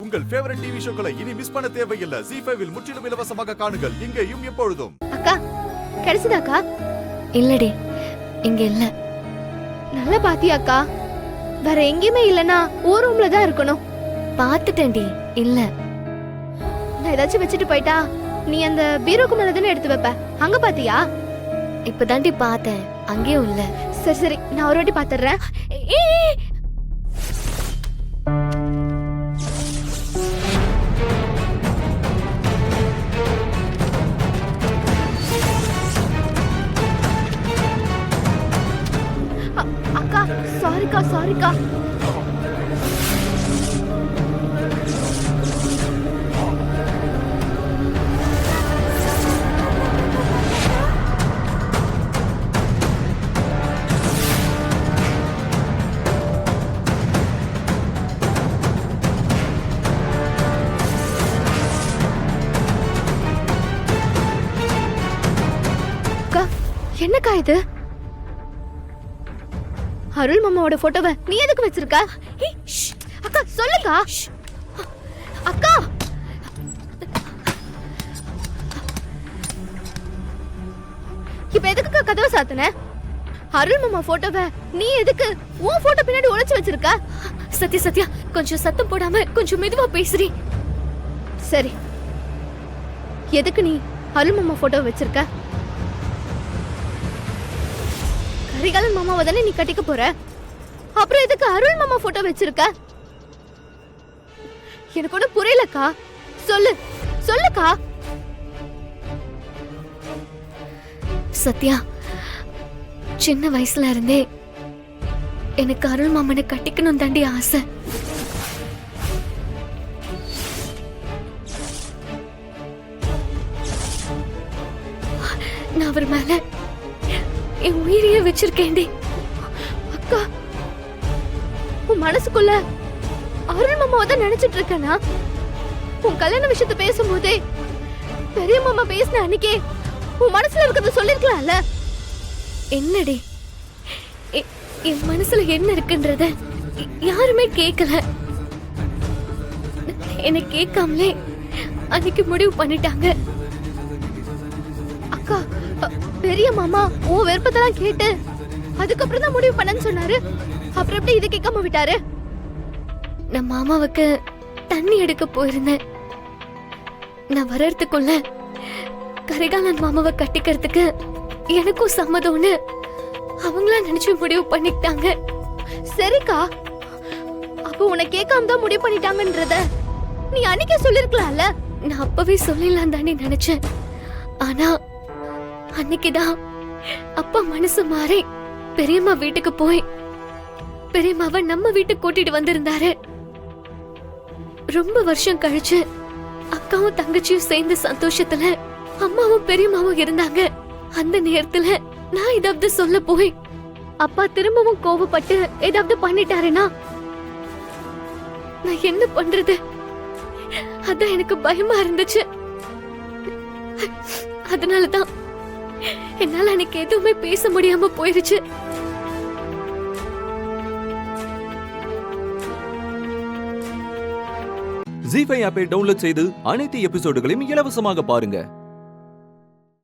உங்கள் favourite TV ஷோக்களை இனி miss பண்ண தேவையில்லை. ZEE5 இல் முற்றிலும் இலவசமாக காணுங்கள், இங்கேயும் எப்பொழுதும். அக்கா கிடைச்சதாக்கா? இல்லடி, இங்க இல்ல. நல்லா பாத்தியாக்கா? வேற எங்கேயுமே இல்லனா ஒரு ரூம்ல தான் இருக்கணும். பாத்துட்டேன்டி, இல்ல. நான் ஏதாச்சும் வச்சுட்டு போயிட்டா நீ அந்த பீரோக்கு மேல தானே எடுத்து வைப்ப. அங்க பாத்தியா? இப்பதாண்டி பார்த்தேன், அங்கேயும் இல்ல. சரி சரி, நான் ஒரு வாட்டி பாத்துறேன். அக்கா சாரிக்கா சாரிக்கா. என்னக்கா இது? அருள் மாமாவோட போட்டோவை நீ எதுக்கு வச்சிருக்க? அக்கா சொல்லுக்கா. அக்கா இப்ப எதுக்குக்கா கதவை சாத்துன? அருள் மாமா போட்டோவை நீ எதுக்கு உன் போட்டோ பின்னாடி ஒளிச்சு வச்சிருக்க? சத்யா சத்யா, கொஞ்சம் சத்தம் போடாம கொஞ்சம் மெதுவா பேசுறீ. சரி, எதுக்கு நீ அருள் மாமா போட்டோ வச்சிருக்க? கரிகாலன் மாமாவை தானே நீ கட்டிக்க போற, அப்புறம் எதுக்கு அருள் மாமா போட்டோ வச்சிருக்க? எனக்கு ஒண்ணு புரியலக்கா. சொல்லு சொல்லுக்கா. சத்யா, சின்ன வயசுல இருந்தே எனக்கு அருள் மாமனை கட்டிக்கணும் தாண்டி ஆசை. நான் அவர் மேல என் உயிரையே வச்சிருக்கேன்டி. அக்கா, உன் மனசுக்குள்ள அருள் மாமாவை தான் நினைச்சிட்டு இருக்கனா? உன் கல்யாண விஷயத்த பேசும்போதே பெரிய மாமா பேசின அன்னைக்கே உன் மனசுல இருக்கிறத சொல்லிருக்கலாம்ல. என்னடி, என் மனசுல என்ன இருக்குன்றத யாருமே கேட்கல. என்னை கேட்காமலே அன்னைக்கு முடிவு பண்ணிட்டாங்க. அக்கா, பெரிய மாமா உன் விருப்பத்தெல்லாம் கேட்டு அதுக்கப்புறம் தான் முடிவு பண்ணன்னு சொன்னாரு. அப்புறம் எப்படி இதை கேட்காம விட்டாரு? நான் மாமாவுக்கு தண்ணி எடுக்க போயிருந்தேன். நான் வர்றதுக்குள்ள கரிகாலன் மாமாவை கட்டிக்கிறதுக்கு எனக்கும் சம்மதம்னு அவங்களா நினைச்சு முடிவு பண்ணிட்டாங்க. சரிக்கா, அப்ப உன்னை கேட்காம தான் முடிவு பண்ணிட்டாங்கன்றத நீ அன்னைக்கே சொல்லிருக்கலாம்ல. நான் அப்பவே சொல்லிடலாம் தானே நினைச்சேன். ஆனா அன்னைக்குதான் அப்பா மனசு மாறி பெரியம்மா வீட்டுக்கு போய் பெரியம்மாவை நம்ம வீட்டுக்கு கூட்டிட்டு வந்திருந்தாரு. ரொம்ப வருஷம் கழிச்சு அக்காவும் தங்கச்சியும் சேர்ந்த சந்தோஷத்துல அம்மாவும் பெரியம்மாவும் இருந்தாங்க. அந்த நேரத்துல நான் ஏதாவது சொல்ல போய் அப்பா திரும்பவும் கோவப்பட்டு ஏதாவது பண்ணிட்டாருன்னா நான் என்ன பண்றது? அதான் எனக்கு பயமா இருந்துச்சு. அதனாலதான் என்னால அன்னைக்கு எதுவுமே பேச முடியாம போயிருச்சு. ZEE5 ஆப்பை டவுன்லோட் செய்து அனைத்து எபிசோடுகளையும் இலவசமாக பாருங்க.